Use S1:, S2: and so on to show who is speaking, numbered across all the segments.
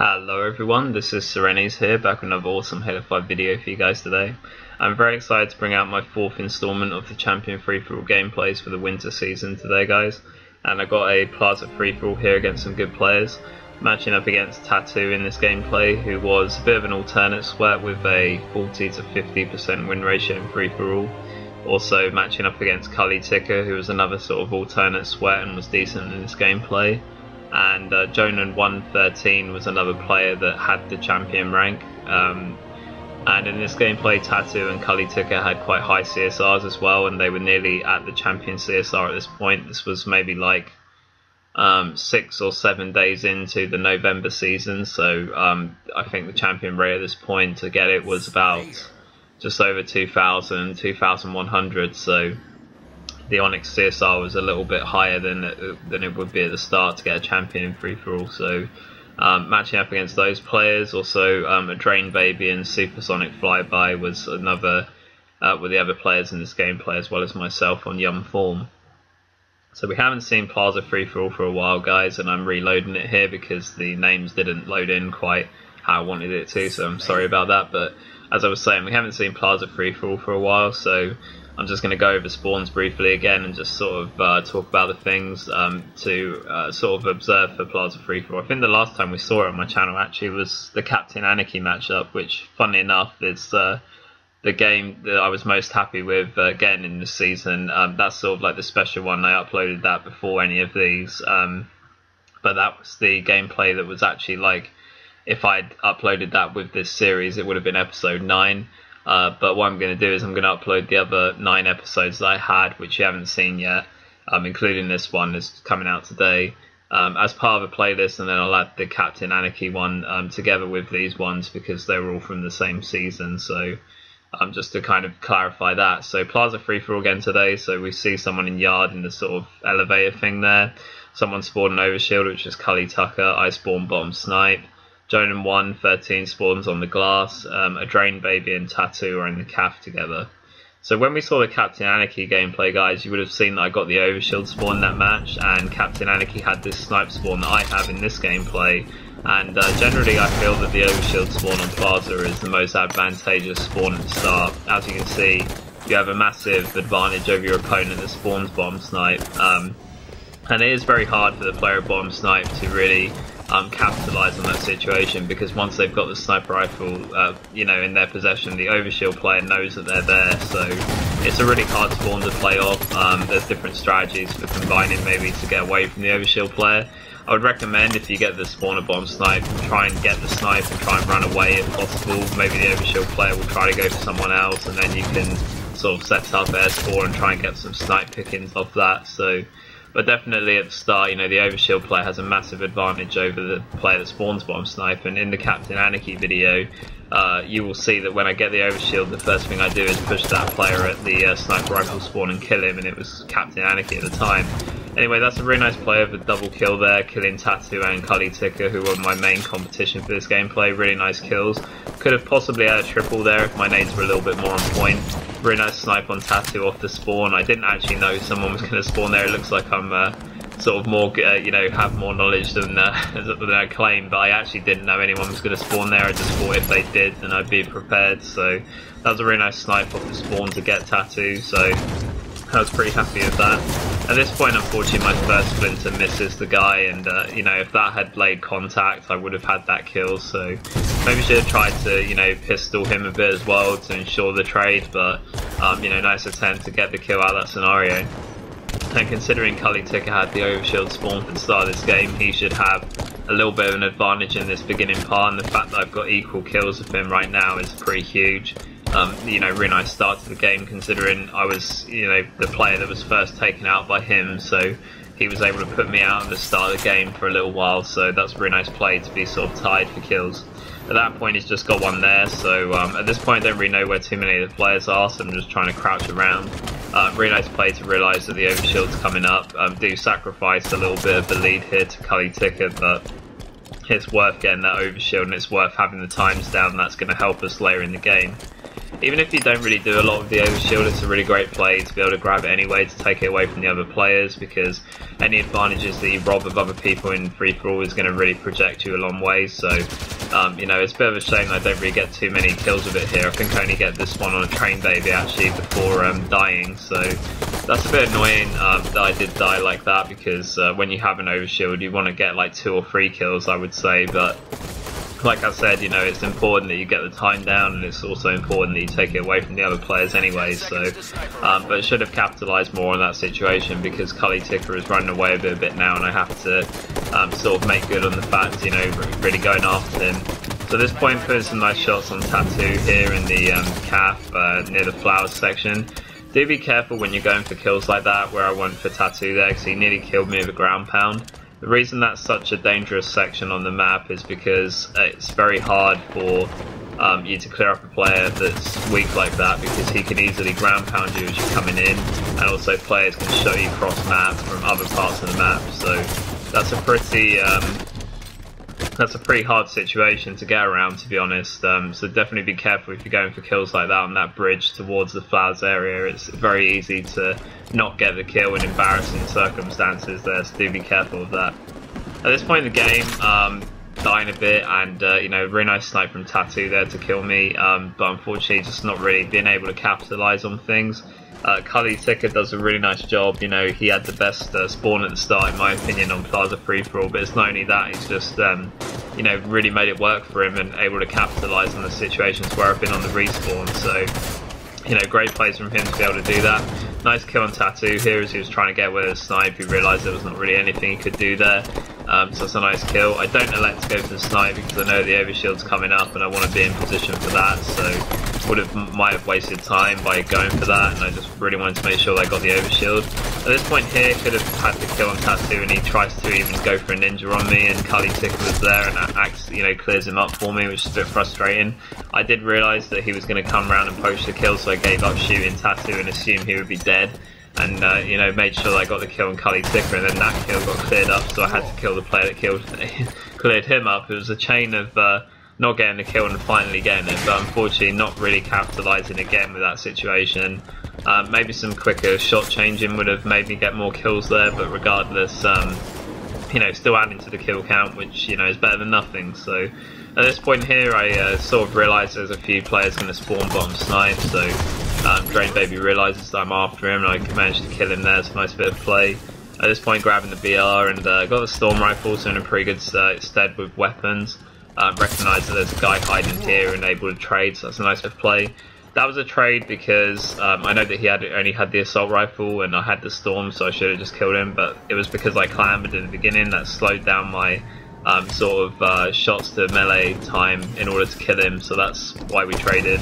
S1: Hello everyone, this is Serenis here, back with another awesome Halo 5 video for you guys today. I'm very excited to bring out my fourth installment of the Champion free-for-all gameplays for the winter season today, guys. And I got a Plaza free-for-all here against some good players, matching up against TATTO0 in this gameplay, who was a bit of an alternate sweat with a 40 to 50% win ratio in free-for-all. Also matching up against Culikitacaa, who was another sort of alternate sweat and was decent in this gameplay. And Jonan One was another player that had the champion rank, and in this gameplay TATTO0 and Culikitacaa had quite high CSRs as well, and they were nearly at the champion CSR at this point. This was maybe like 6 or 7 days into the November season, so I think the champion rate at this point to get it was about just over 2,000, 2,100, so the Onyx CSR was a little bit higher than it would be at the start to get a champion in free-for-all. So matching up against those players, also a Drain Baby and SupersonicFlyby was another were the other players in this gameplay, as well as myself on Yum form. So we haven't seen Plaza free-for-all for a while, guys, and I'm reloading it here because the names didn't load in quite how I wanted it to, so I'm sorry about that. But as I was saying, we haven't seen Plaza free-for-all for a while, so I'm just going to go over spawns briefly again and just sort of talk about the things to sort of observe for Plaza free-for-all. I think the last time we saw it on my channel actually was the Captain Anarchy matchup, which, funnily enough, is the game that I was most happy with getting in this season. That's sort of like the special one. I uploaded that before any of these, but that was the gameplay that was actually like, if I'd uploaded that with this series, it would have been episode 9. But what I'm going to do is I'm going to upload the other 9 episodes that I had, which you haven't seen yet, including this one that's coming out today, as part of a playlist, and then I'll add the Captain Anarchy one together with these ones because they were all from the same season. So just to kind of clarify that. So Plaza free-for-all again today, so we see someone in yard in the sort of elevator thing there. Someone spawned an overshield, which is Culikitacaa. I spawned bottom snipe. Jonan One spawns on the glass, a Drain Baby and TATTO0 are in the caf together. So when we saw the Captain Anarchy gameplay, guys, you would have seen that I got the overshield spawn in that match, and Captain Anarchy had this snipe spawn that I have in this gameplay. And generally I feel that the overshield spawn on Plaza is the most advantageous spawn at the start. As you can see, you have a massive advantage over your opponent that spawns bottom snipe. And it is very hard for the player at bottom snipe to really capitalise on that situation, because once they've got the sniper rifle in their possession, the overshield player knows that they're there, so it's a really hard spawn to play off. There's different strategies for combining maybe to get away from the overshield player. I would recommend, if you get the spawn at bottom snipe, try and get the snipe and try and run away if possible. Maybe the overshield player will try to go for someone else, and then you can sort of set up S4 and try and get some snipe pickings off that. So, but definitely at the start, the overshield player has a massive advantage over the player that spawns bottom snipe. And in the Captain Anarchy video, you will see that when I get the overshield, the first thing I do is push that player at the sniper rifle spawn and kill him, and it was Captain Anarchy at the time. Anyway, that's a really nice play of a double kill there, killing TATTO0 and Culikitacaa, who were my main competition for this gameplay. Really nice kills. Could have possibly had a triple there if my nades were a little bit more on point. Really nice snipe on TATTO0 off the spawn. I didn't actually know someone was going to spawn there. It looks like I'm sort of more, have more knowledge than I claim, but I actually didn't know anyone was going to spawn there. I just thought if they did, then I'd be prepared. So that was a really nice snipe off the spawn to get TATTO0, so I was pretty happy with that. At this point, unfortunately, my first splinter misses the guy, and if that had laid contact, I would have had that kill. So maybe should have tried to pistol him a bit as well to ensure the trade. But nice attempt to get the kill out of that scenario. And considering Culikitacaa had the overshield spawn for the start of this game, he should have a little bit of an advantage in this beginning part, and the fact that I've got equal kills with him right now is pretty huge. Really nice start to the game, considering I was, the player that was first taken out by him, so he was able to put me out at the start of the game for a little while, so that's a really nice play to be sort of tied for kills. At that point, he's just got one there, so at this point I don't really know where too many of the players are, so I'm just trying to crouch around. Really nice play to realise that the overshield's coming up. Do sacrifice a little bit of the lead here to Culikitacaa, but it's worth getting that overshield, and it's worth having the times down. That's going to help us later in the game. even if you don't really do a lot of the overshield, it's a really great play to be able to grab it anyway to take it away from the other players, because any advantages that you rob of other people in free-for-all is going to really project you a long way. So you know, it's a bit of a shame I don't really get too many kills with it here. I think I only get this one on a Train Baby actually before dying, so that's a bit annoying that I did die like that, because when you have an overshield you want to get like 2 or 3 kills, I would say, but like I said, you know, it's important that you get the time down, and it's also important that you take it away from the other players anyway, so but should have capitalised more on that situation, because Culikitacaa is running away a bit now, and I have to sort of make good on the fact, you know, really going after him. So at this point, putting some nice shots on TATTO0 here in the calf near the flowers section. Do be careful when you're going for kills like that, where I went for TATTO0 there, because he nearly killed me with a ground pound. The reason that's such a dangerous section on the map is because it's very hard for you to clear up a player that's weak like that, because he can easily ground pound you as you're coming in, and also players can show you cross map from other parts of the map. So that's a pretty hard situation to get around, to be honest. So definitely be careful if you're going for kills like that on that bridge towards the flowers area. It's very easy to not get the kill in embarrassing circumstances there, so do be careful of that. At this point in the game, dying a bit, and you know, really nice snipe from TATTO0 there to kill me, but unfortunately just not really being able to capitalise on things. Culikitacaa does a really nice job. You know, he had the best spawn at the start, in my opinion, on Plaza free-for-all, but it's not only that, he's just you know, really made it work for him and able to capitalise on the situations where I've been on the respawn. So, you know, great plays from him to be able to do that. Nice kill on TATTO0 here as he was trying to get with a snipe. He realised there was not really anything he could do there. So it's a nice kill. I don't elect to go for the snipe because I know the overshield's coming up and I want to be in position for that, so might have wasted time by going for that, and I just really wanted to make sure I got the overshield. At this point here, could have had the kill on TATTO0, and he tries to even go for a ninja on me, and Culikitacaa was there and you know, clears him up for me, which is a bit frustrating. I did realise that he was going to come around and poach the kill, so I gave up shooting TATTO0 and assumed he would be dead, and you know, made sure that I got the kill on Culikitacaa, and then that kill got cleared up, so I had to kill the player that cleared him up. It was a chain of not getting the kill and finally getting it, but unfortunately not really capitalising again with that situation. Maybe some quicker shot changing would have made me get more kills there, but regardless, you know, still adding to the kill count, which, you know, is better than nothing. So at this point here, I sort of realised there's a few players going to spawn bottom snipe, so Drain Baby realises that I'm after him, and I managed to kill him there. It's a nice bit of play. At this point, grabbing the BR, and got the storm rifle, so in a pretty good stead with weapons. Recognise that there's a guy hiding here and able to trade, so that's a nice bit of play. That was a trade because I know that he only had the assault rifle and I had the storm, so I should have just killed him, but it was because I clambered in the beginning that slowed down my sort of shots to melee time in order to kill him, so that's why we traded.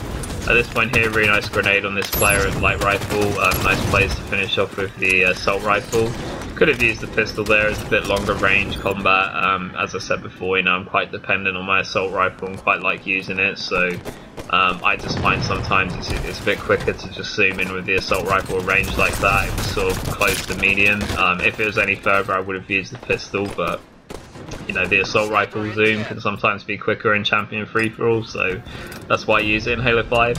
S1: At this point here, really nice grenade on this player with light rifle. Nice place to finish off with the assault rifle. Could have used the pistol there as a bit longer range combat. As I said before, you know, I'm quite dependent on my assault rifle and quite like using it, so I just find sometimes it's a bit quicker to just zoom in with the assault rifle range like that. It was sort of close to medium. If it was any further, I would have used the pistol, but you know, the assault rifle zoom can sometimes be quicker in Champion free-for-all, so that's why I use it in Halo 5.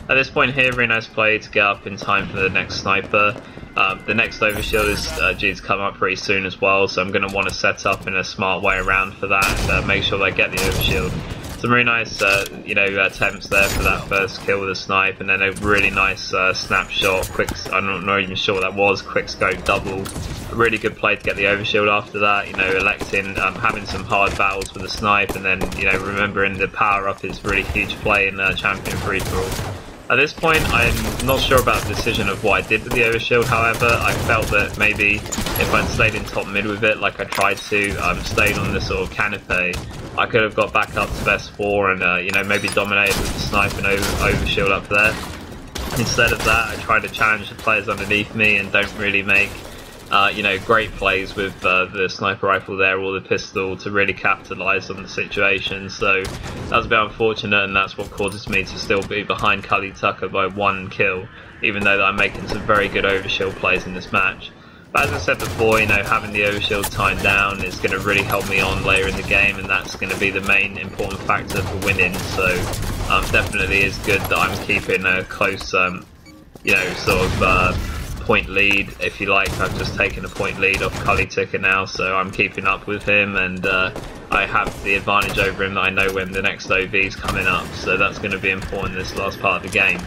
S1: At this point here, really nice play to get up in time for the next sniper. The next overshield is due to come up pretty soon as well, so I'm going to want to set up in a smart way around for that and make sure that I get the overshield. Some really nice you know, attempts there for that first kill with a snipe, and then a really nice snapshot, I'm not even sure what that was, quick scope double. A really good play to get the overshield after that, you know, electing, having some hard battles with a snipe, and then, you know, remembering the power up is really huge play in Champion free-for-all. At this point, I'm not sure about the decision of what I did with the overshield, however, I felt that maybe if I'd stayed in top mid with it, like I tried to, stayed on the sort of canopy, I could have got back up to best 4 and, you know, maybe dominated with the snipe and overshield up there. Instead of that, I tried to challenge the players underneath me and don't really make you know, great plays with the sniper rifle there or the pistol to really capitalise on the situation, so that was a bit unfortunate, and that's what causes me to still be behind Culikitacaa by 1 kill, even though I'm making some very good overshield plays in this match. But as I said before, you know, having the overshield timed down is going to really help me on later in the game, and that's going to be the main important factor for winning. So definitely is good that I'm keeping a close, you know, sort of point lead, if you like. I've just taken a point lead off Culikitacaa now, so I'm keeping up with him, and I have the advantage over him that I know when the next OV is coming up, so that's going to be important this last part of the game.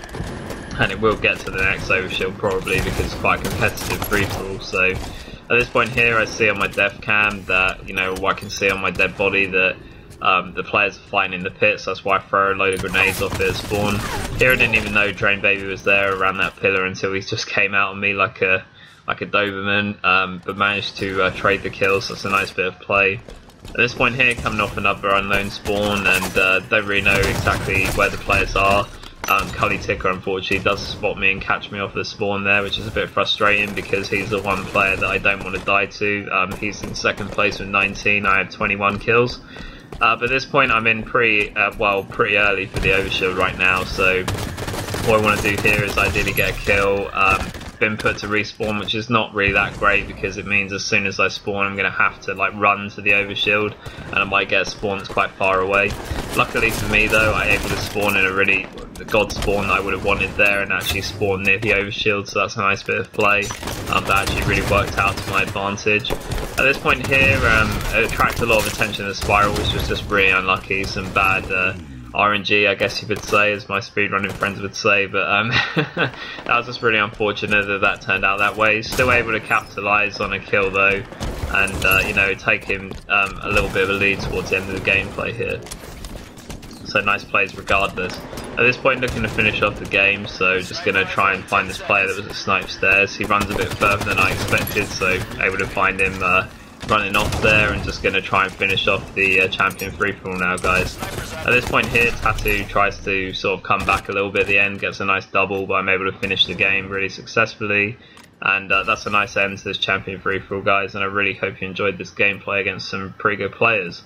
S1: And it will get to the next overshield probably, because it's quite a competitive free-for-all. So at this point here, I see on my death cam that, you know, I can see on my dead body that the players are fighting in the pits. That's why I throw a load of grenades off it at spawn. Here I didn't even know Drain Baby was there around that pillar until he just came out on me like a Doberman, but managed to trade the kill, so that's a nice bit of play. At this point here, coming off another unknown spawn, and don't really know exactly where the players are. Culikitacaa unfortunately does spot me and catch me off the spawn there, which is a bit frustrating because he's the one player that I don't want to die to. He's in second place with 19, I have 21 kills. But at this point I'm in pretty early for the overshield right now, so what I want to do here is ideally get a kill. Been put to respawn, which is not really that great because it means as soon as I spawn I'm going to have to like run to the overshield, and I might get a spawn that's quite far away. Luckily for me though, I'm able to spawn in the god spawn that I would have wanted there and actually spawn near the overshield, so that's a nice bit of play. That actually really worked out to my advantage. At this point here, it attracted a lot of attention to the spiral, which was just really unlucky. Some bad RNG, I guess you could say, as my speedrunning friends would say, but that was just really unfortunate that turned out that way. Still able to capitalise on a kill though, and you know, take him a little bit of a lead towards the end of the gameplay here. So nice plays regardless. At this point looking to finish off the game, so just going to try and find this player that was at Snipe Stairs. He runs a bit further than I expected, so able to find him running off there, and just going to try and finish off the champion free-for-all now, guys. At this point here, TATTO0 tries to sort of come back a little bit at the end, gets a nice double, but I'm able to finish the game really successfully. And that's a nice end to this champion free-for-all, guys, and I really hope you enjoyed this gameplay against some pretty good players.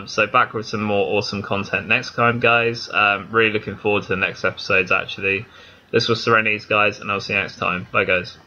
S1: So back with some more awesome content next time, guys. Really looking forward to the next episodes, actually. This was Serenity's, guys, and I'll see you next time. Bye, guys.